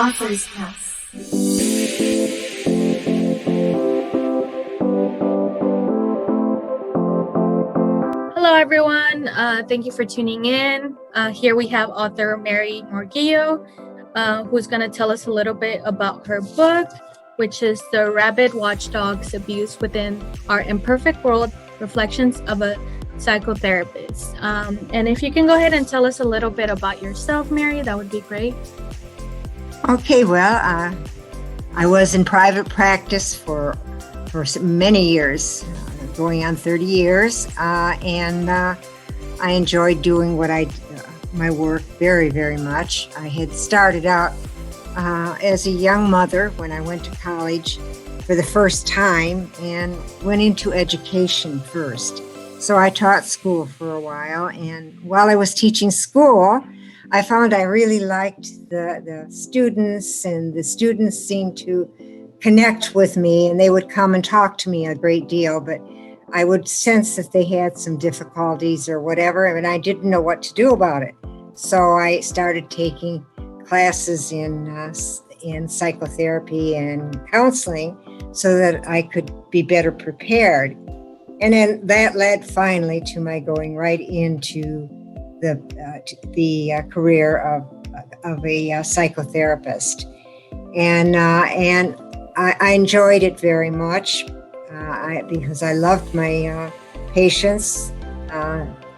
Author's House. Hello, everyone. Thank you for tuning in. Here we have author Mary Morgillo, who's going to tell us a little bit about her book, which is The Rabid Watchdog's Abuse Within Our Imperfect World, Reflections of a Psychotherapist. And if you can go ahead and tell us a little bit about yourself, Mary, that would be great. Okay, well, I was in private practice for many years, going on 30 years, and I enjoyed doing my work very, very much. I had started out as a young mother when I went to college for the first time and went into education first. So I taught school for a while, and while I was teaching school, I found I really liked the students, and the students seemed to connect with me, and they would come and talk to me a great deal, but I would sense that they had some difficulties or whatever, and I didn't know what to do about it. So I started taking classes in psychotherapy and counseling so that I could be better prepared. And then that led finally to my going right into the career of a psychotherapist, and I enjoyed it very much because I loved my patients.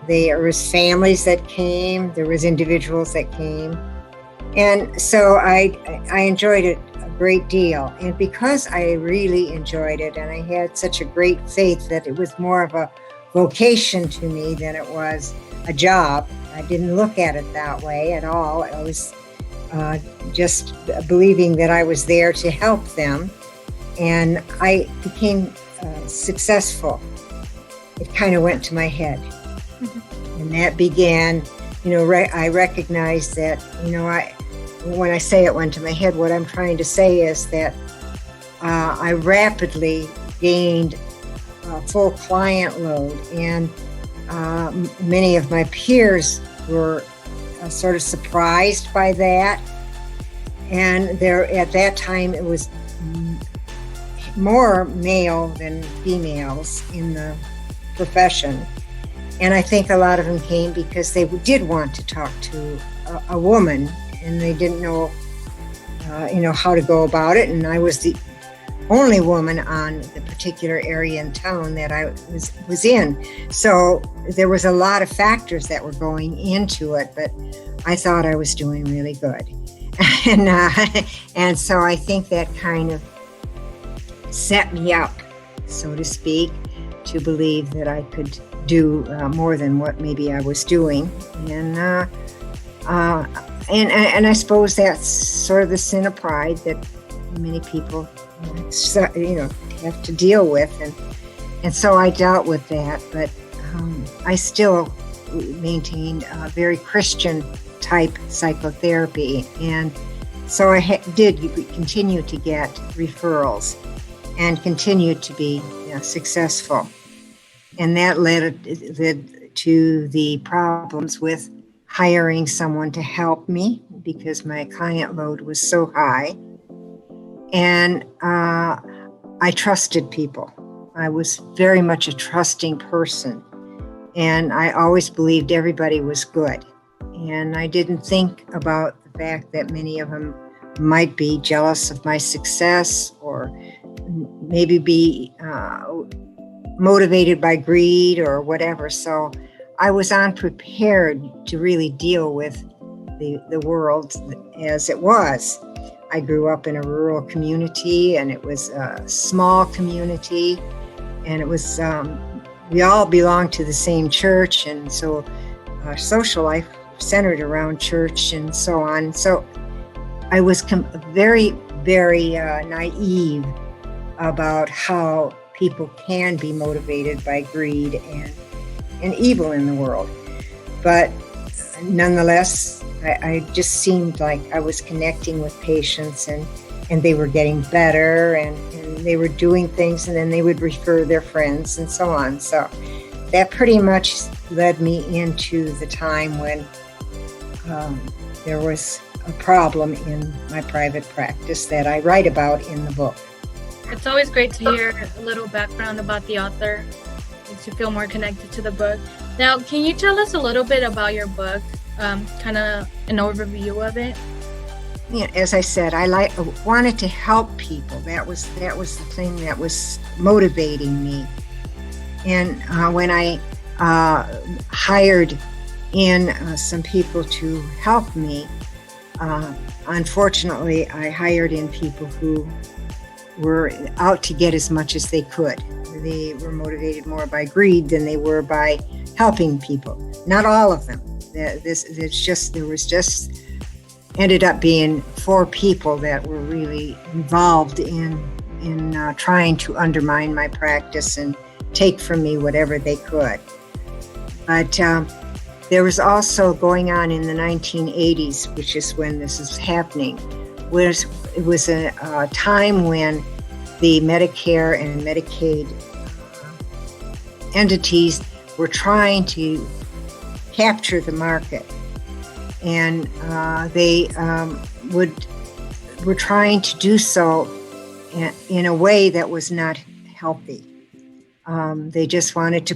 There was families that came, there was individuals that came, and so I enjoyed it a great deal. And because I really enjoyed it, and I had such a great faith that it was more of a vocation to me than it was a job. I didn't look at it that way at all. I was just believing that I was there to help them, and I became successful. It kind of went to my head. Mm-hmm. And that began, I recognized that, when I say it went to my head, what I'm trying to say is that I rapidly gained a full client load, and many of my peers were sort of surprised by that. And at that time, it was more male than females in the profession. And I think a lot of them came because they did want to talk to a woman, and they didn't know, how to go about it. And I was the only woman on the particular area in town that I was in. So there was a lot of factors that were going into it, but I thought I was doing really good. And so I think that kind of set me up, so to speak, to believe that I could do more than what maybe I was doing. And I suppose that's sort of the sin of pride that many people have to deal with, and so I dealt with that, but I still maintained a very Christian type psychotherapy, and so I did continue to get referrals and continued to be successful, and that led to the problems with hiring someone to help me because my client load was so high. And I trusted people. I was very much a trusting person. And I always believed everybody was good. And I didn't think about the fact that many of them might be jealous of my success, or maybe be motivated by greed or whatever. So I was unprepared to really deal with the world as it was. I grew up in a rural community, and it was a small community, and it was, we all belonged to the same church, and so our social life centered around church and so on. So I was very, very naive about how people can be motivated by greed and evil in the world. But nonetheless, I just seemed like I was connecting with patients, and they were getting better, and they were doing things, and then they would refer their friends and so on. So that pretty much led me into the time when there was a problem in my private practice that I write about in the book. It's always great to hear a little background about the author. Makes you feel more connected to the book. Now, can you tell us a little bit about your book, kind of an overview of it? Yeah, as I said, I wanted to help people. That was the thing that was motivating me. And when I hired in some people to help me, unfortunately, I hired in people who were out to get as much as they could. They were motivated more by greed than they were by helping people. Not all of them. Ended up being 4 people that were really involved in trying to undermine my practice and take from me whatever they could. But there was also going on in the 1980s, which is when this is happening, it was a time when the Medicare and Medicaid entities were trying to capture the market. And they were trying to do so in a way that was not healthy. They just wanted to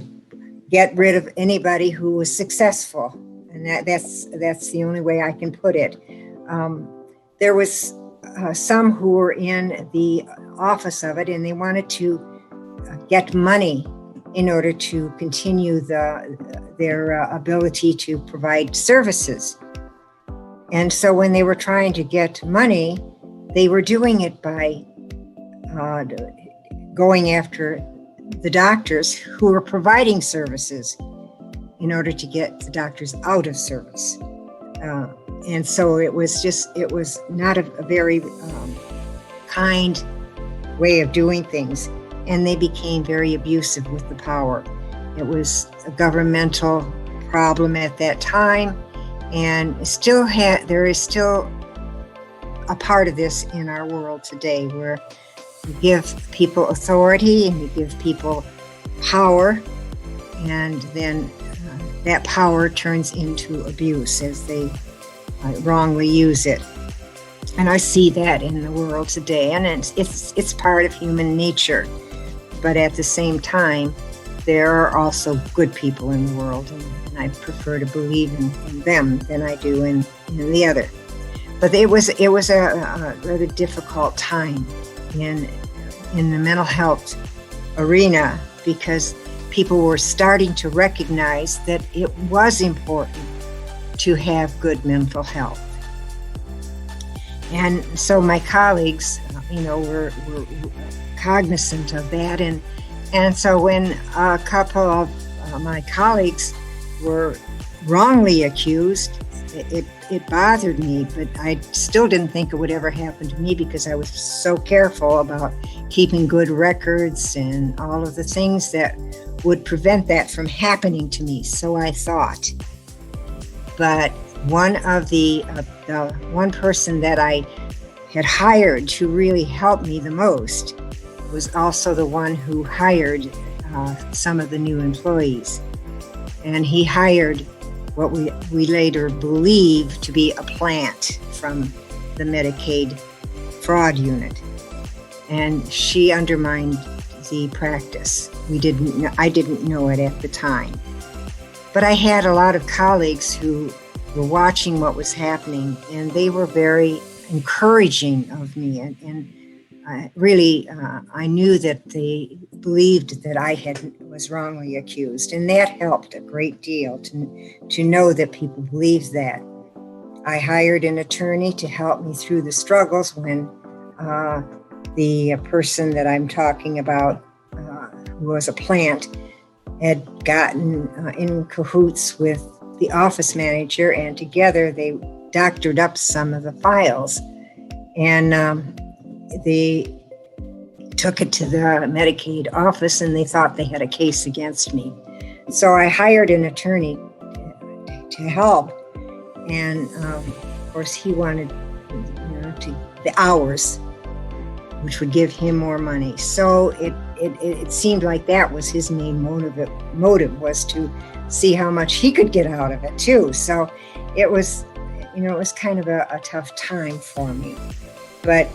get rid of anybody who was successful, and that's the only way I can put it. There was some who were in the office of it, and they wanted to get money in order to continue their ability to provide services. And so when they were trying to get money, they were doing it by going after the doctors who were providing services in order to get the doctors out of service. And so it was not a very kind way of doing things. And they became very abusive with the power. It was a governmental problem at that time. And there is still a part of this in our world today, where you give people authority and you give people power, and then that power turns into abuse as they wrongly use it. And I see that in the world today, and it's part of human nature. But at the same time, there are also good people in the world, and I prefer to believe in them than I do in the other. But it was a rather difficult time in the mental health arena, because people were starting to recognize that it was important to have good mental health. And so my colleagues, were cognizant of that, and so when a couple of my colleagues were wrongly accused, it bothered me, but I still didn't think it would ever happen to me, because I was so careful about keeping good records and all of the things that would prevent that from happening to me, so I thought. But one person that I had hired to really help me the most was also the one who hired some of the new employees. And he hired what we later believed to be a plant from the Medicaid fraud unit. And she undermined the practice. I didn't know it at the time. But I had a lot of colleagues who were watching what was happening, and they were very encouraging of me, and I knew that they believed that I was wrongly accused, and that helped a great deal to know that people believed that. I hired an attorney to help me through the struggles when the person that I'm talking about, who was a plant, had gotten in cahoots with the office manager, and together they doctored up some of the files, and they took it to the Medicaid office, and they thought they had a case against me. So I hired an attorney to help, and of course he wanted the hours, which would give him more money. So it seemed like that was his main motive was to see how much he could get out of it too. So it was it was kind of a tough time for me. But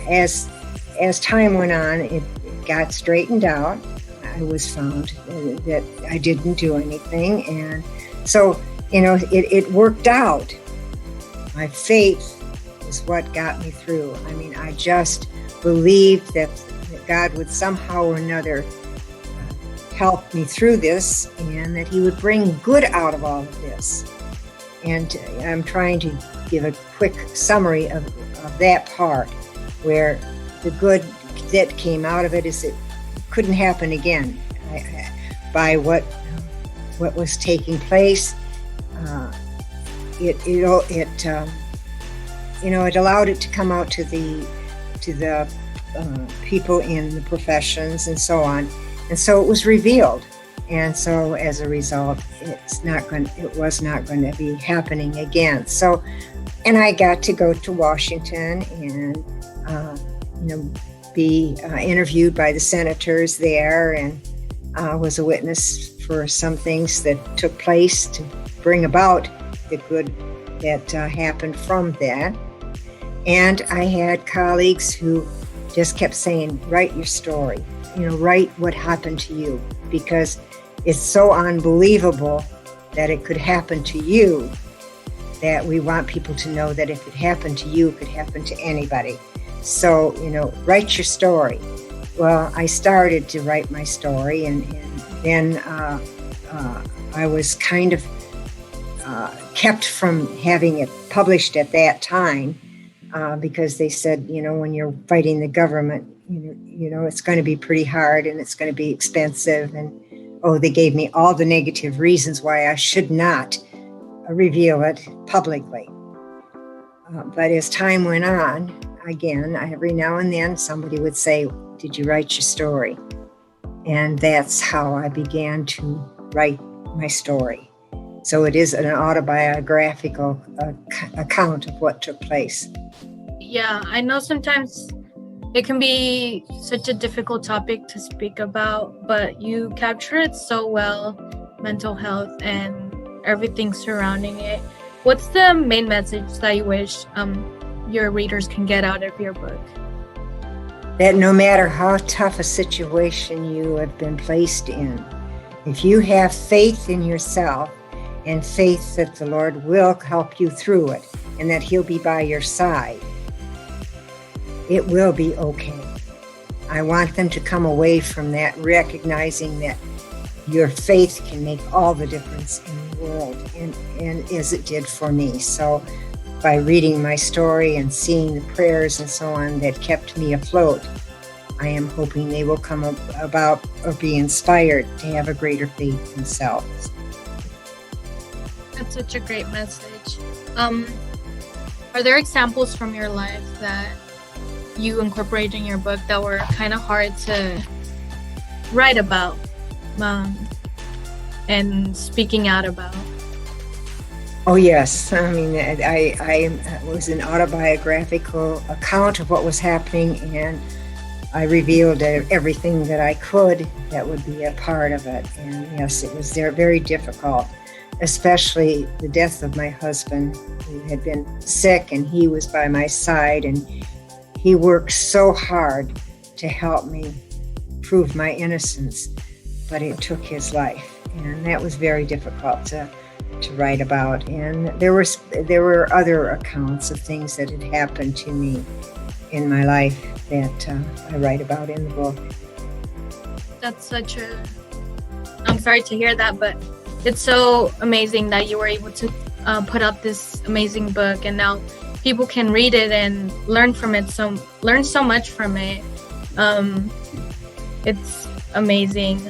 as time went on, it got straightened out. I was found that I didn't do anything. And so, it worked out. My faith is what got me through. I mean, I just believed that God would somehow or another help me through this, and that he would bring good out of all of this. And I'm trying to give a quick summary of that part, where the good that came out of it is it couldn't happen again. By what was taking place, it allowed it to come out to the people in the professions and so on, and so it was revealed. And so as a result, it was not going to be happening again. So, and I got to go to Washington and be interviewed by the senators there, and was a witness for some things that took place to bring about the good that happened from that. And I had colleagues who just kept saying, write your story, write what happened to you, because it's so unbelievable that it could happen to you, that we want people to know that if it happened to you, it could happen to anybody. So, write your story. Well, I started to write my story, and then I was kind of kept from having it published at that time because they said, when you're fighting the government, it's going to be pretty hard and it's going to be expensive. And, they gave me all the negative reasons why I should not reveal it publicly. But as time went on, again, every now and then somebody would say, did you write your story? And that's how I began to write my story. So it is an autobiographical account of what took place. Yeah, I know sometimes it can be such a difficult topic to speak about, but you capture it so well, mental health and everything surrounding it. What's the main message that you wish your readers can get out of your book? That no matter how tough a situation you have been placed in, if you have faith in yourself and faith that the Lord will help you through it and that he'll be by your side, it will be okay. I want them to come away from that recognizing that your faith can make all the difference in the world, and as it did for me. So by reading my story and seeing the prayers and so on that kept me afloat, I am hoping they will come about or be inspired to have a greater faith themselves. That's such a great message. Are there examples from your life that you incorporate in your book that were kind of hard to write about and speaking out about? Oh, yes. I mean, I was an autobiographical account of what was happening, and I revealed everything that I could that would be a part of it. And yes, it was very difficult, especially the death of my husband, who had been sick, and he was by my side, and he worked so hard to help me prove my innocence, but it took his life, and that was very difficult to write about. And there were other accounts of things that had happened to me in my life that I write about in the book. That's I'm sorry to hear that, but it's so amazing that you were able to put out this amazing book, and now people can read it and learn from it. Learn so much from it. It's amazing.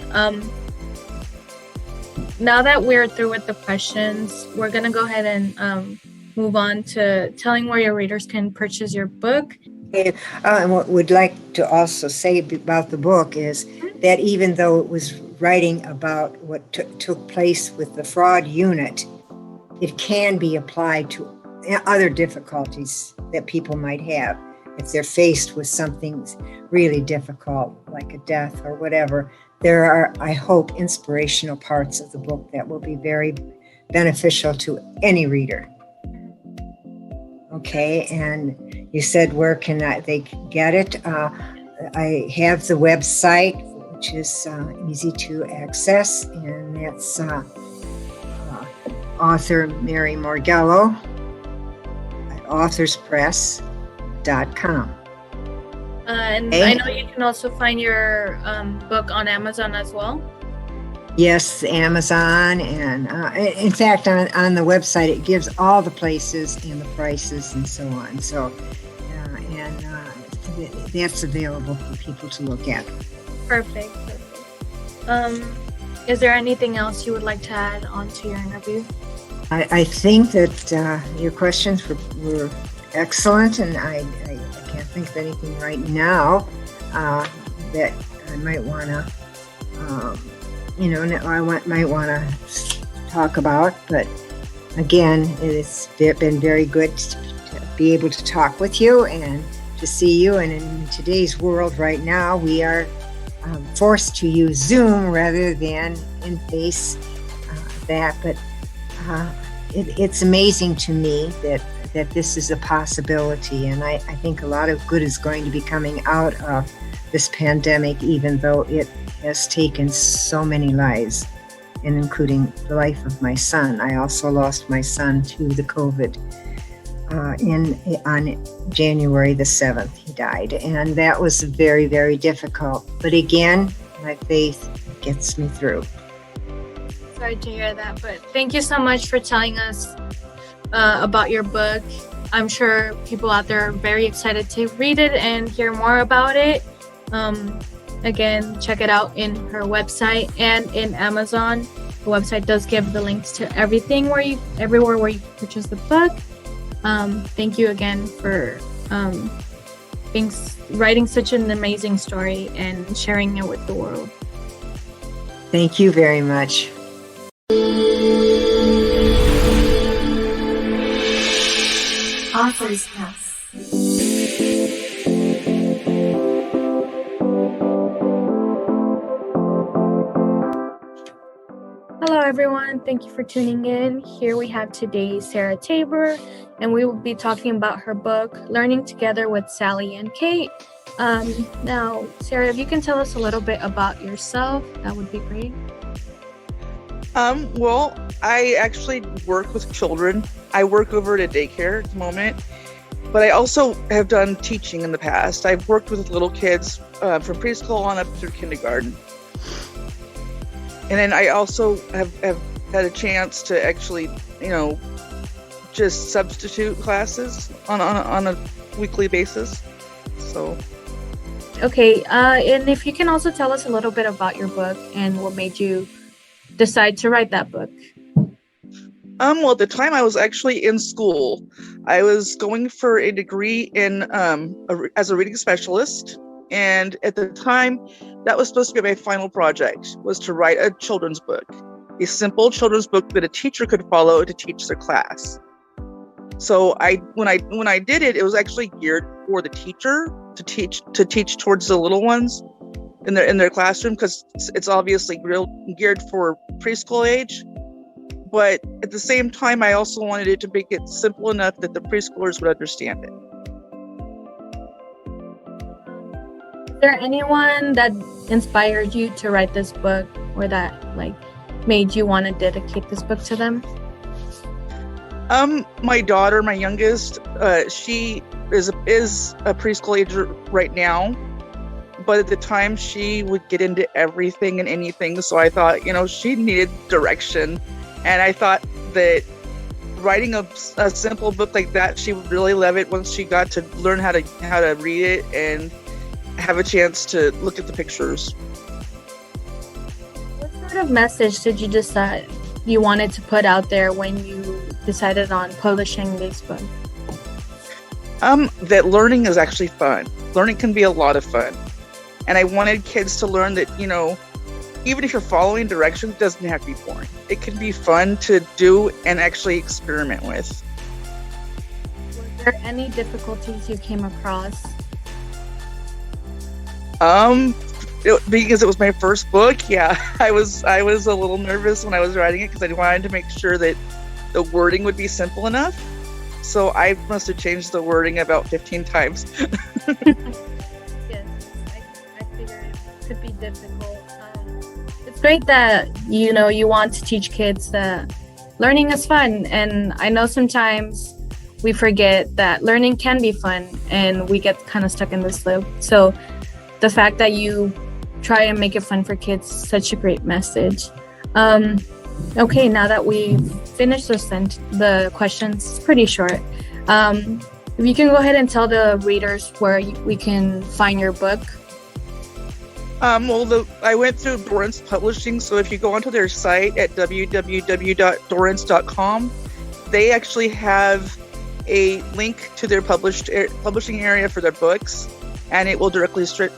Now that we're through with the questions, we're going to go ahead and move on to telling where your readers can purchase your book. And what we'd like to also say about the book is that even though it was writing about what took place with the fraud unit, it can be applied to other difficulties that people might have if they're faced with something really difficult, like a death or whatever. There are, I hope, inspirational parts of the book that will be very beneficial to any reader. Okay, and you said where can they get it? I have the website, which is easy to access, and that's author Mary Morgello at authorspress.com. And I know you can also find your book on Amazon as well. Yes, Amazon, and in fact, on the website, it gives all the places and the prices and so on. So, that's available for people to look at. Perfect. Is there anything else you would like to add on to your interview? I think that your questions were excellent, and I can't think of anything right now that I might want to. Might want to talk about, but again, it's been very good to be able to talk with you and to see you. And in today's world right now, we are forced to use Zoom rather than in face that. But it's amazing to me that this is a possibility, and I think a lot of good is going to be coming out of this pandemic, even though it has taken so many lives, and including the life of my son. I also lost my son to the COVID on January the 7th. He died, and that was very, very difficult. But again, my faith gets me through. Sorry to hear that, but thank you so much for telling us about your book. I'm sure people out there are very excited to read it and hear more about it. Again, check it out in her website and in Amazon. The website does give the links to everywhere where you can purchase the book. Thank you again for writing such an amazing story and sharing it with the world. Thank you very much. Author's Press. Hello everyone, thank you for tuning in. Here we have today Sarah Tabor, and we will be talking about her book, Learning Together with Sally and Kate. Now, Sarah, if you can tell us a little bit about yourself, that would be great. Well, I actually work with children. I work over at a daycare at the moment, but I also have done teaching in the past. I've worked with little kids from preschool on up through kindergarten. And then I also have had a chance to actually, just substitute classes on a weekly basis. So. Okay, and if you can also tell us a little bit about your book and what made you decide to write that book. Well, at the time I was actually in school. I was going for a degree in as a reading specialist. And at the time, that was supposed to be my final project, was to write a children's book, a simple children's book that a teacher could follow to teach their class. So when I did it, it was actually geared for the teacher to teach towards the little ones in their classroom, because it's obviously geared for preschool age. But at the same time, I also wanted it to make it simple enough that the preschoolers would understand it. Is there anyone that inspired you to write this book, or that made you want to dedicate this book to them? My daughter, my youngest, she is a preschool ager right now, but at the time she would get into everything and anything. So I thought, she needed direction, and I thought that writing a simple book like that, she would really love it once she got to learn how to read it and have a chance to look at the pictures. What sort of message did you decide you wanted to put out there when you decided on publishing this book? That learning is actually fun. Learning can be a lot of fun. And I wanted kids to learn that, even if you're following directions, it doesn't have to be boring. It can be fun to do and actually experiment with. Were there any difficulties you came across? Because it was my first book, yeah, I was a little nervous when I was writing it, because I wanted to make sure that the wording would be simple enough. So I must have changed the wording about 15 times. Yes, I figured it could be difficult. It's great that you want to teach kids that learning is fun, and I know sometimes we forget that learning can be fun, and we get kind of stuck in this loop. So the fact that you try and make it fun for kids is such a great message. Okay, now that we've finished the questions, it's pretty short. If you can go ahead and tell the readers where we can find your book. I went through Dorrance Publishing, so if you go onto their site at www.dorrance.com, they actually have a link to their publishing area for their books, and it will direct you straight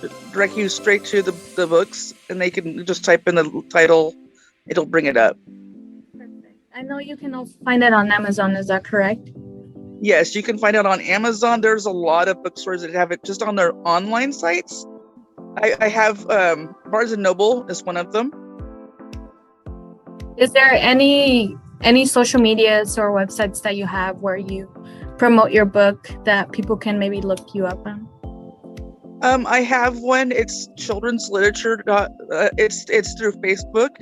to the books, and they can just type in the title, it'll bring it up. Perfect. I know you can also find it on Amazon, is that correct? Yes, you can find it on Amazon. There's a lot of bookstores that have it just on their online sites. I have Barnes & Noble is one of them. Is there any social medias or websites that you have where you promote your book that people can maybe look you up on? I have one. It's children's literature. It's through Facebook.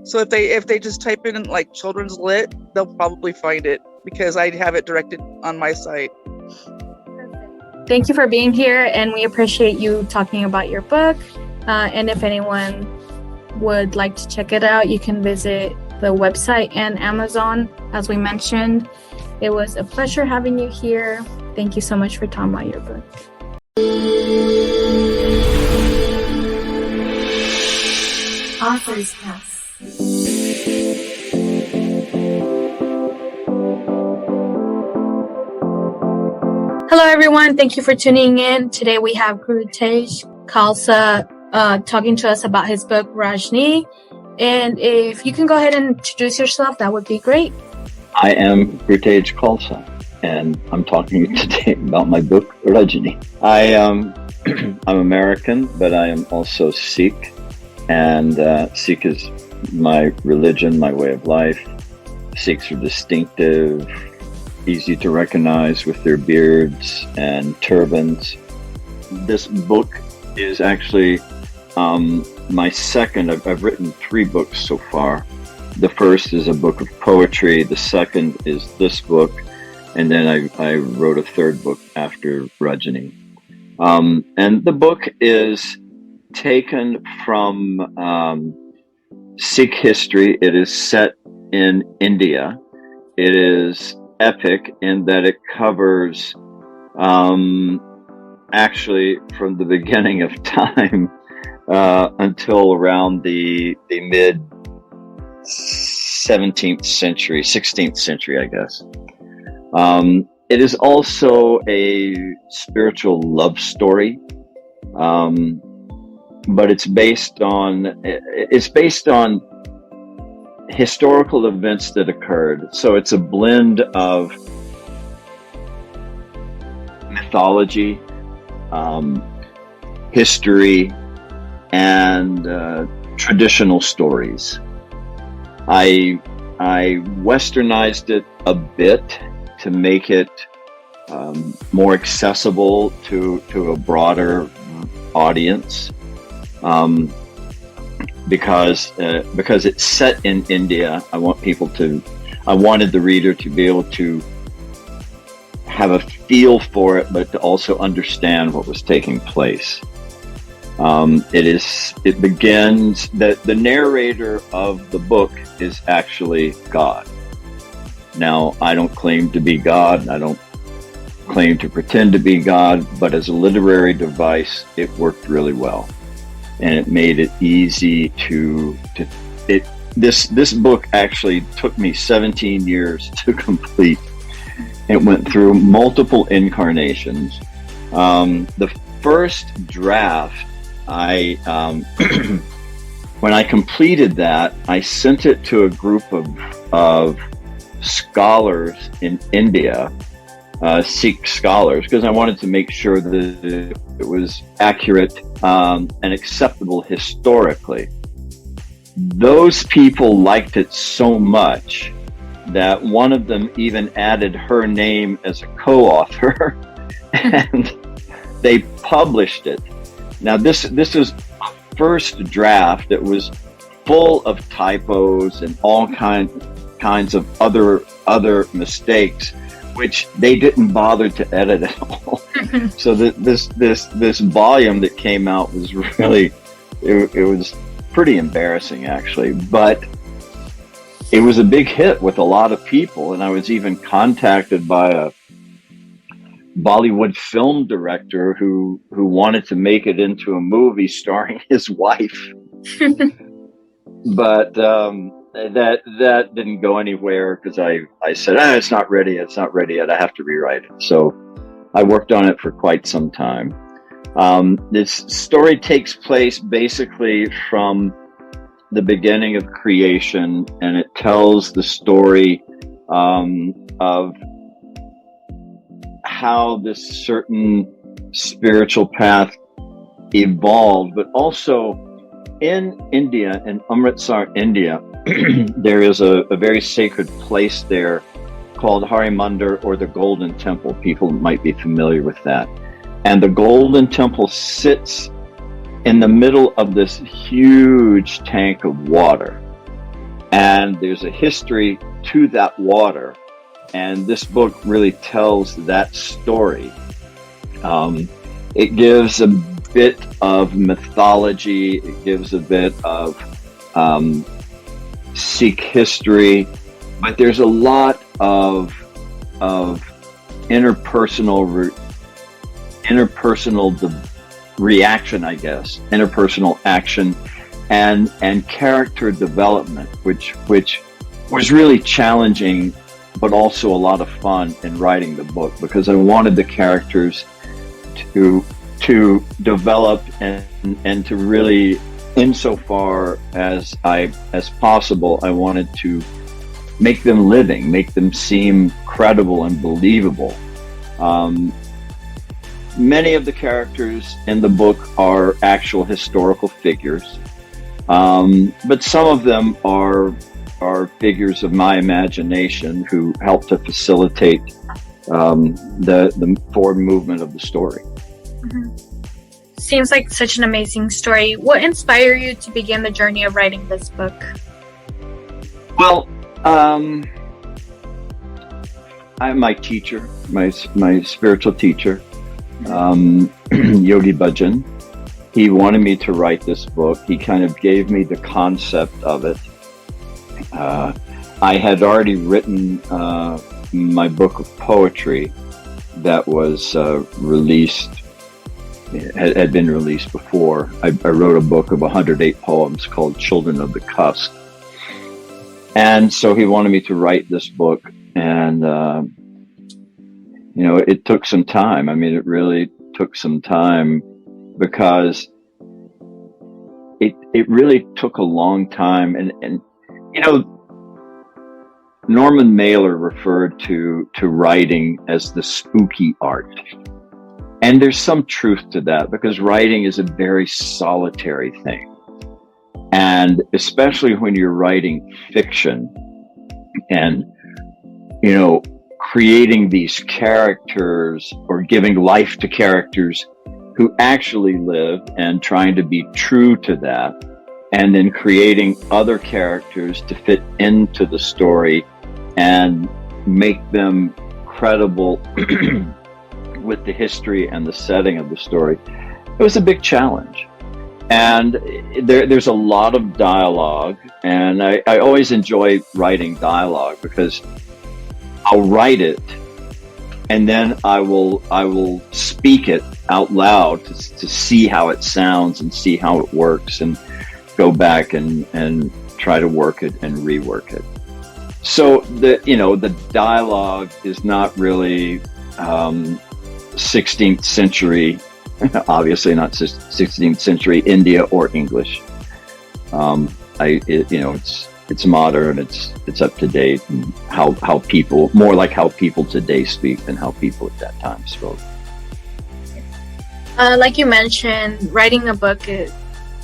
So if they just type in like children's lit, they'll probably find it because I have it directed on my site. Thank you for being here, and we appreciate you talking about your book. And if anyone would like to check it out, you can visit the website and Amazon, as we mentioned. It was a pleasure having you here. Thank you so much for talking about your book. Author's House. Hello, everyone. Thank you for tuning in. Today we have Grotesque Khalsa talking to us about his book, Rajni. And if you can go ahead and introduce yourself, that would be great. I am Grotesque Khalsa, and I'm talking today about my book, Rajni. I'm American, but I am also Sikh, and Sikh is my religion, my way of life. Sikhs are distinctive, easy to recognize with their beards and turbans. This book is actually my second. I've written 3 books so far. The first is a book of poetry. The second is this book. And then I wrote a third book after Rajni. And the book is taken from Sikh history. It is set in India. It is epic in that it covers actually from the beginning of time until around the mid 17th century, 16th century, I guess. It is also a spiritual love story, but it's based on historical events that occurred. So it's a blend of mythology, history, and traditional stories. I westernized it a bit to make it more accessible to a broader audience, because it's set in India. I wanted the reader to be able to have a feel for it, but to also understand what was taking place. It begins that the narrator of the book is actually God. Now, I don't claim to be God. I don't claim to pretend to be God, but as a literary device, it worked really well. And it made it easy this book actually took me 17 years to complete. It went through multiple incarnations. The first draft, when I completed that, I sent it to a group of scholars in India, Sikh scholars, because I wanted to make sure that it was accurate and acceptable historically. Those people liked it so much that one of them even added her name as a co-author, and they published it. Now this is first draft. It was full of typos and all kinds of other mistakes, which they didn't bother to edit at all. So this volume that came out was really, it was pretty embarrassing actually, but it was a big hit with a lot of people. And I was even contacted by a Bollywood film director who wanted to make it into a movie starring his wife. But that didn't go anywhere because I said, it's not ready yet, I have to rewrite it. So I worked on it for quite some time. This story takes place basically from the beginning of creation, and it tells the story of how this certain spiritual path evolved, but also in India, in Amritsar, India, there is a very sacred place there called Harimandir, or the Golden Temple. People might be familiar with that. And the Golden Temple sits in the middle of this huge tank of water. And there's a history to that water. And this book really tells that story. It gives a bit of mythology. It gives a bit of Sikh history, but there's a lot of interpersonal reaction, I guess, interpersonal action, and character development, which was really challenging, but also a lot of fun in writing the book, because I wanted the characters to develop and to really, insofar as possible, I wanted to make them living, make them seem credible and believable. Many of the characters in the book are actual historical figures, but some of them are figures of my imagination who help to facilitate the forward movement of the story. Mm-hmm. Seems like such an amazing story. What inspired you to begin the journey of writing this book? Well, my teacher, my spiritual teacher, Yogi Bhajan, he wanted me to write this book. He kind of gave me the concept of it. I had already written my book of poetry that was released. It had been released before. I wrote a book of 108 poems called Children of the Cusp. And so he wanted me to write this book, and it took some time. I mean, it really took some time, because it really took a long time. And Norman Mailer referred to writing as the spooky art. And there's some truth to that, because writing is a very solitary thing. And especially when you're writing fiction and, creating these characters or giving life to characters who actually live and trying to be true to that, and then creating other characters to fit into the story and make them credible with the history and the setting of the story. It was a big challenge. And there's a lot of dialogue, and I always enjoy writing dialogue, because I'll write it and then I will speak it out loud to see how it sounds and see how it works, and go back and try to work it and rework it. So the dialogue is not really 16th century, obviously not 16th century India or English. It's modern, it's up to date, and how people, more like how people today speak than how people at that time spoke. Like you mentioned, writing a book, it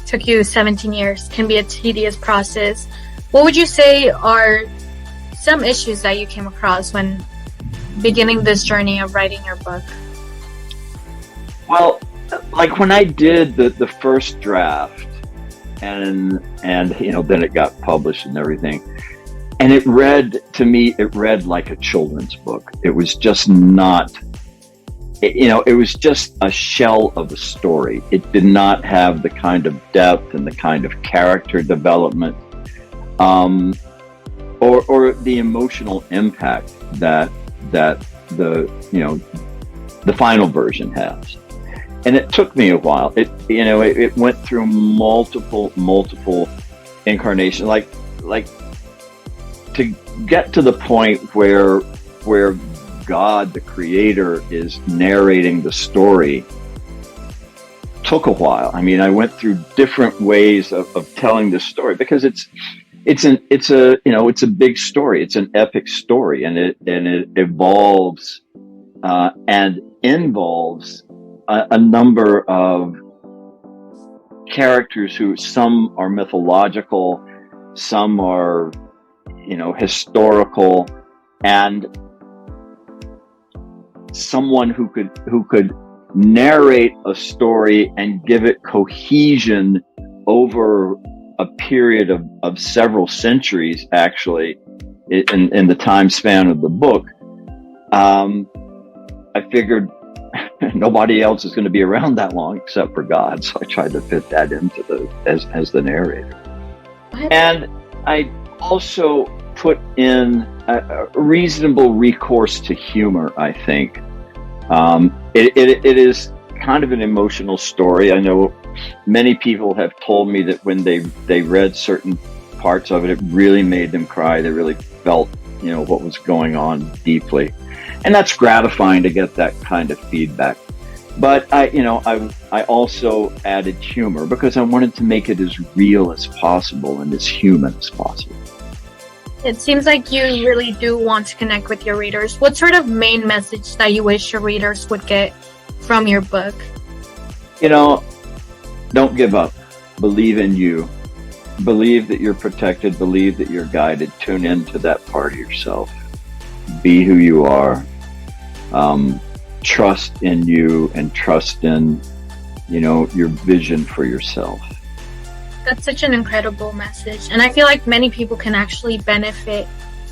took you 17 years, can be a tedious process. What would you say are some issues that you came across when beginning this journey of writing your book? Well, like when I did the first draft, and then it got published and everything, and it read like a children's book. It was just not, it was just a shell of a story. It did not have the kind of depth and the kind of character development, or the emotional impact that the final version has. And it took me a while. It went through multiple incarnations, like to get to the point where God, the creator, is narrating the story. Took a while. I mean, I went through different ways of telling this story, because it's a big story. It's an epic story, and it evolves and involves a number of characters who, some are mythological, some are historical, and someone who could narrate a story and give it cohesion over a period of several centuries, actually, in the time span of the book. I figured nobody else is going to be around that long except for God, so I tried to fit that into as the narrator. And I also put in a reasonable recourse to humor, I think. It is kind of an emotional story. I know many people have told me that when they read certain parts of it, it really made them cry. They really felt, what was going on deeply. And that's gratifying to get that kind of feedback. But I also added humor because I wanted to make it as real as possible and as human as possible. It seems like you really do want to connect with your readers. What sort of main message that you wish your readers would get from your book? Don't give up. Believe in you. Believe that you're protected. Believe that you're guided. Tune into that part of yourself. Be who you are. Trust in you and trust in, your vision for yourself. That's such an incredible message. And I feel like many people can actually benefit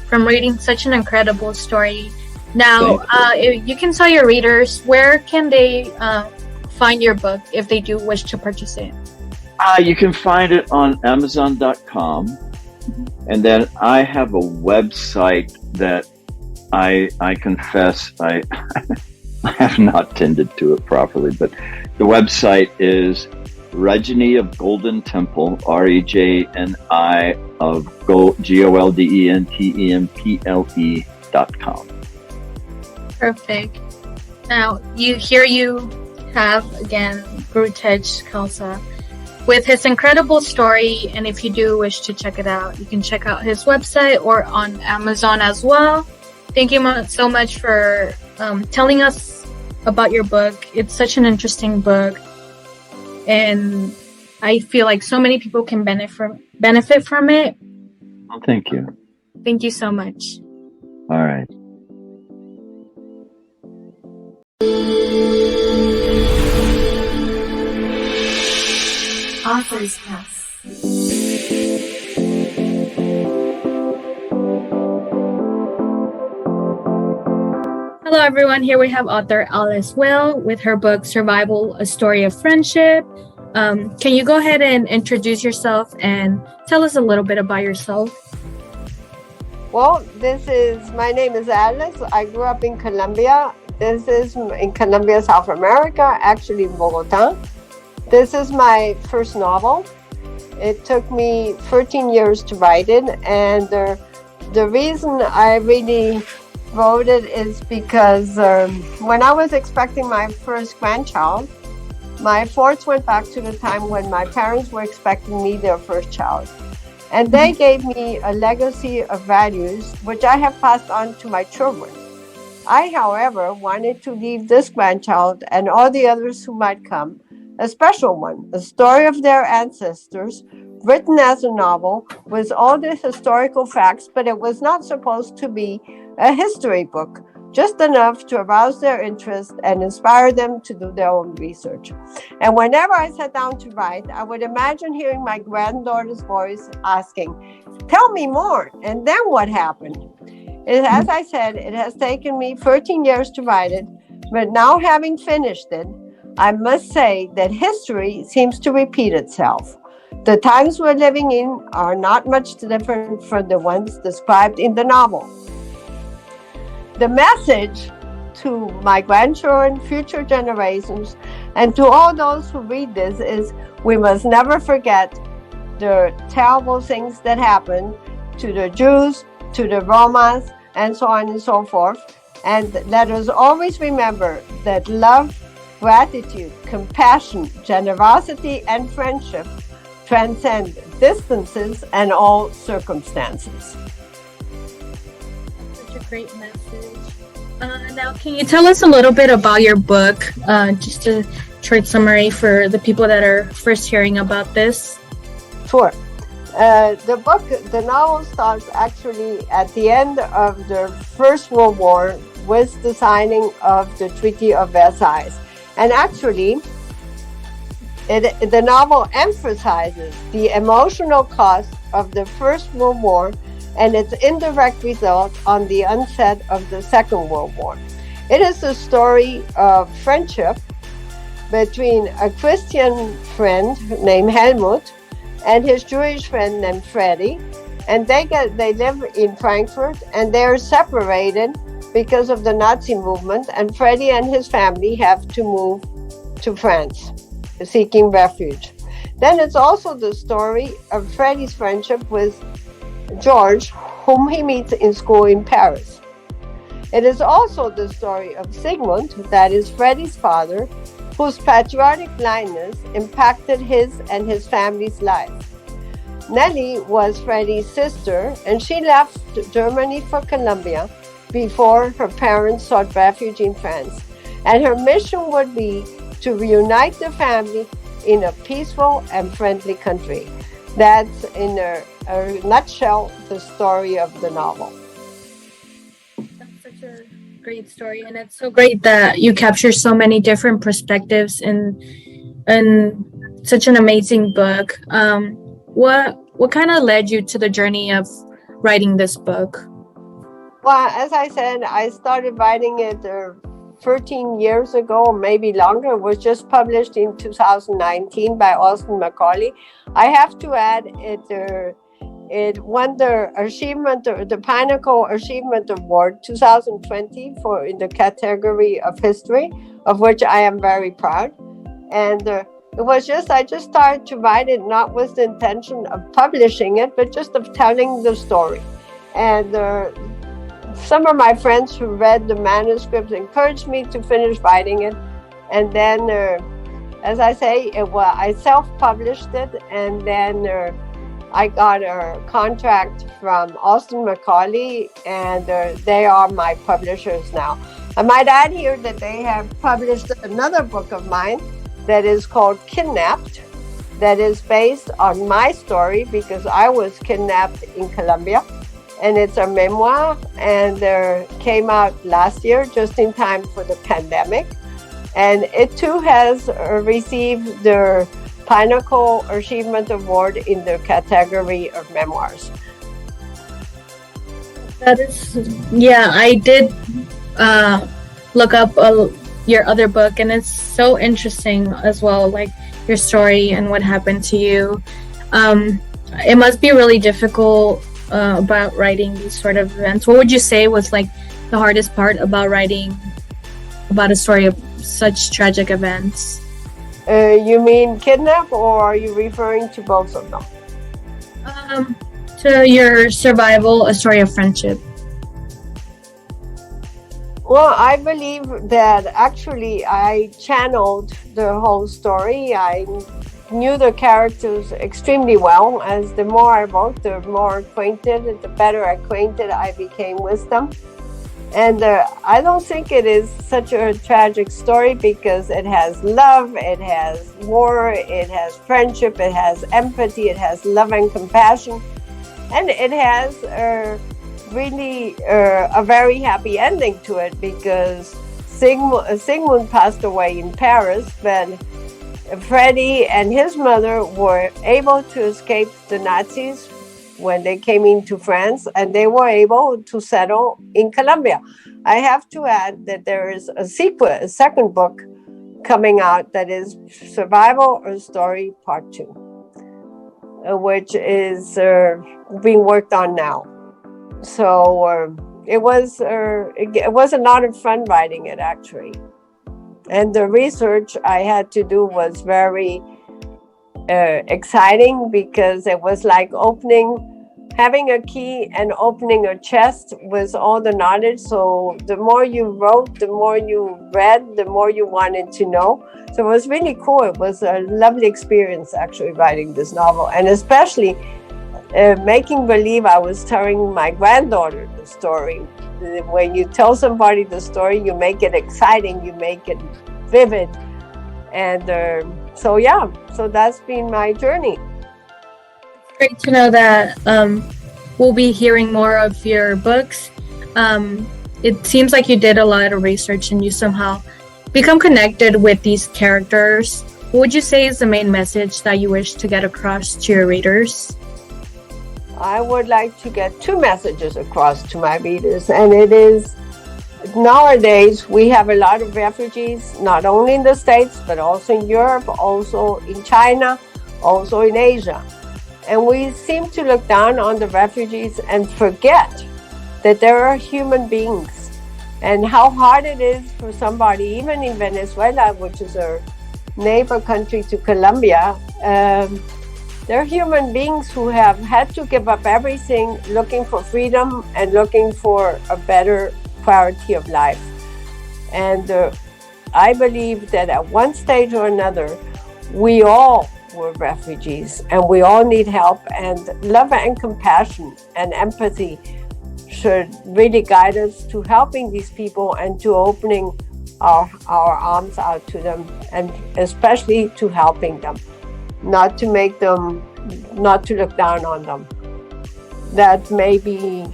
from reading such an incredible story. Now, you can tell your readers, where can they find your book if they do wish to purchase it? You can find it on Amazon.com. And then I have a website that I confess I have not tended to it properly, but the website is Rejani of Golden Temple, REJNI of GOLDENTEMPLE.com. Perfect. Now, you have, again, Grotesque Khalsa with his incredible story, and if you do wish to check it out, you can check out his website or on Amazon as well. Thank you so much for telling us about your book. It's such an interesting book, and I feel like so many people can benefit from it. Well, thank you. Thank you so much. All right. Author's House. Hello, everyone. Here we have author Alice Will with her book, Survival, A Story of Friendship. Can you go ahead and introduce yourself and tell us a little bit about yourself? Well, my name is Alice. I grew up in Colombia. This is in Colombia, South America, actually in Bogota. This is my first novel. It took me 13 years to write it, and the reason I really wrote it is because when I was expecting my first grandchild, my thoughts went back to the time when my parents were expecting me their first child. And they gave me a legacy of values which I have passed on to my children. I, however, wanted to leave this grandchild and all the others who might come a special one, a story of their ancestors written as a novel with all the historical facts, but it was not supposed to be a history book, just enough to arouse their interest and inspire them to do their own research. And whenever I sat down to write, I would imagine hearing my granddaughter's voice asking, "Tell me more, and then what happened?" As I said, it has taken me 13 years to write it, but now having finished it, I must say that history seems to repeat itself. The times we're living in are not much different from the ones described in the novel. The message to my grandchildren, future generations, and to all those who read this is we must never forget the terrible things that happened to the Jews, to the Romas, and so on and so forth. And let us always remember that love, gratitude, compassion, generosity, and friendship transcend distances and all circumstances. Such a great message. Now, can you tell us a little bit about your book? Just a short summary for the people that are first hearing about this. Sure. The novel starts actually at the end of the First World War with the signing of the Treaty of Versailles. And actually, the novel emphasizes the emotional cost of the First World War and its indirect result on the onset of the Second World War. It is a story of friendship between a Christian friend named Helmut and his Jewish friend named Freddie. And they live in Frankfurt, and they're separated because of the Nazi movement, and Freddie and his family have to move to France, seeking refuge. Then it's also the story of Freddie's friendship with George, whom he meets in school in Paris. It is also the story of Sigmund, that is Freddie's father, whose patriotic blindness impacted his and his family's life. Nellie was Freddie's sister, and she left Germany for Colombia before her parents sought refuge in France. And her mission would be to reunite the family in a peaceful and friendly country. That's, in a nutshell, the story of the novel. That's such a great story, and it's so great that you capture so many different perspectives in such an amazing book. What kind of led you to the journey of writing this book? Well, as I said, I started writing it 13 years ago, or maybe longer. It was just published in 2019 by Austin Macaulay. I have to add, it won the Pinnacle Achievement Award 2020 in the category of history, of which I am very proud. And I just started to write it not with the intention of publishing it, but just of telling the story. And some of my friends who read the manuscript encouraged me to finish writing it. And then, as I say, I self-published it, and then I got a contract from Austin Macaulay, and they are my publishers now. I might add here that they have published another book of mine that is called Kidnapped, that is based on my story because I was kidnapped in Colombia. And it's a memoir, and came out last year just in time for the pandemic. And it too has received the Pinnacle Achievement Award in the category of memoirs. That is, yeah, I did look up your other book, and it's so interesting as well, like your story and what happened to you. It must be really difficult about writing these sort of events. What would you say was like the hardest part about writing about a story of such tragic events? You mean kidnap, or are you referring to both of them? To your survival, a story of friendship. Well, I believe that actually I channeled the whole story. I knew the characters extremely well. As the more I wrote, the more acquainted, the better acquainted I became with them. And I don't think it is such a tragic story because it has love, it has war, it has friendship, it has empathy, it has love and compassion, and it has really a very happy ending to it because Sigmund passed away in Paris, but Freddie and his mother were able to escape the Nazis when they came into France, and they were able to settle in Colombia. I have to add that there is a second book coming out that is Survival or Story Part 2, which is being worked on now. So it was a lot of fun writing it, actually. And the research I had to do was very exciting because it was like having a key and opening a chest with all the knowledge. So the more you wrote, the more you read, the more you wanted to know. So it was really cool. It was a lovely experience actually writing this novel, and especially making believe I was telling my granddaughter the story. When you tell somebody the story, you make it exciting, you make it vivid. And so that's been my journey. Great to know that we'll be hearing more of your books. It seems like you did a lot of research and you somehow become connected with these characters. What would you say is the main message that you wish to get across to your readers? I would like to get two messages across to my readers, and it is nowadays we have a lot of refugees, not only in the States, but also in Europe, also in China, also in Asia. And we seem to look down on the refugees and forget that there are human beings and how hard it is for somebody, even in Venezuela, which is a neighbor country to Colombia. There are human beings who have had to give up everything, looking for freedom and looking for a better quality of life. And I believe that at one stage or another, we all were refugees and we all need help, and love and compassion and empathy should really guide us to helping these people and to opening our arms out to them, and especially to helping them. Not to look down on them. That may be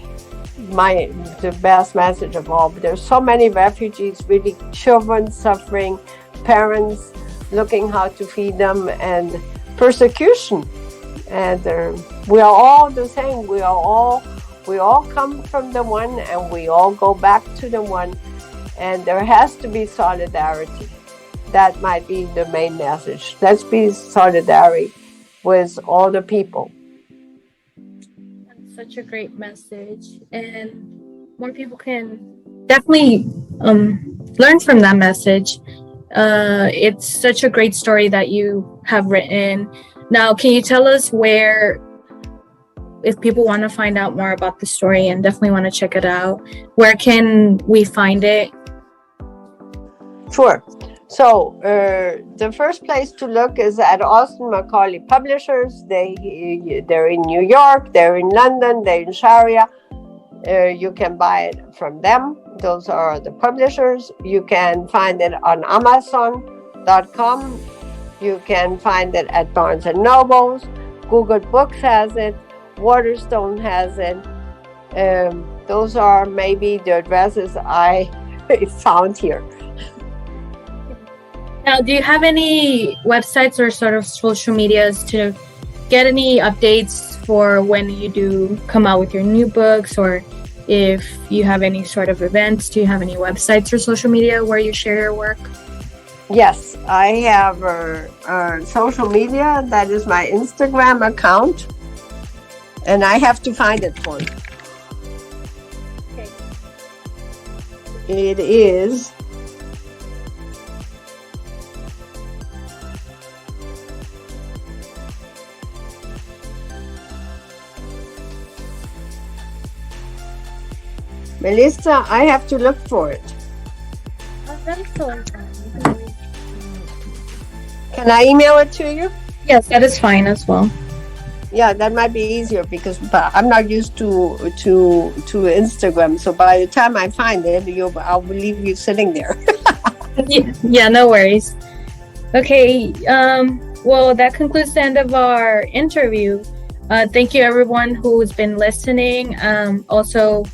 the best message of all. But there's so many refugees, really children suffering, parents looking how to feed them, and persecution. And we are all the same. We all come from the one, and we all go back to the one. And there has to be solidarity. That might be the main message. Let's be solidary with all the people. That's such a great message, and more people can definitely learn from that message. It's such a great story that you have written. Now, can you tell us where, if people want to find out more about the story and definitely want to check it out, where can we find it? Sure. So the first place to look is at Austin Macaulay Publishers. They're in New York, they're in London, they're in Sharia. You can buy it from them. Those are the publishers. You can find it on Amazon.com. You can find it at Barnes & Nobles. Google Books has it. Waterstone has it. Those are maybe the addresses I found here. Now, do you have any websites or sort of social medias to get any updates for when you do come out with your new books, or if you have any sort of events? Do you have any websites or social media where you share your work? Yes, I have social media. That is my Instagram account, and I have to find it for you. Okay. It is Melissa, I have to look for it. Can I email it to you? Yes, that is fine as well. Yeah, that might be easier but I'm not used to Instagram. So by the time I find it, I'll leave you sitting there. Yeah, no worries. Okay, well, that concludes the end of our interview. Thank you, everyone who's been listening. Also,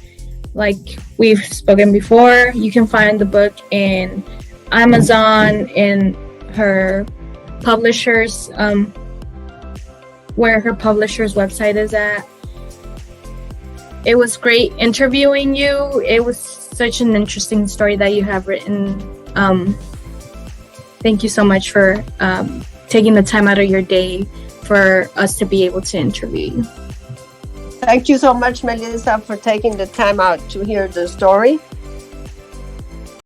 like we've spoken before, you can find the book in Amazon, in her publisher's, where her publisher's website is at. It was great interviewing you. It was such an interesting story that you have written. Thank you so much for taking the time out of your day for us to be able to interview you. Thank you so much, Melissa, for taking the time out to hear the story.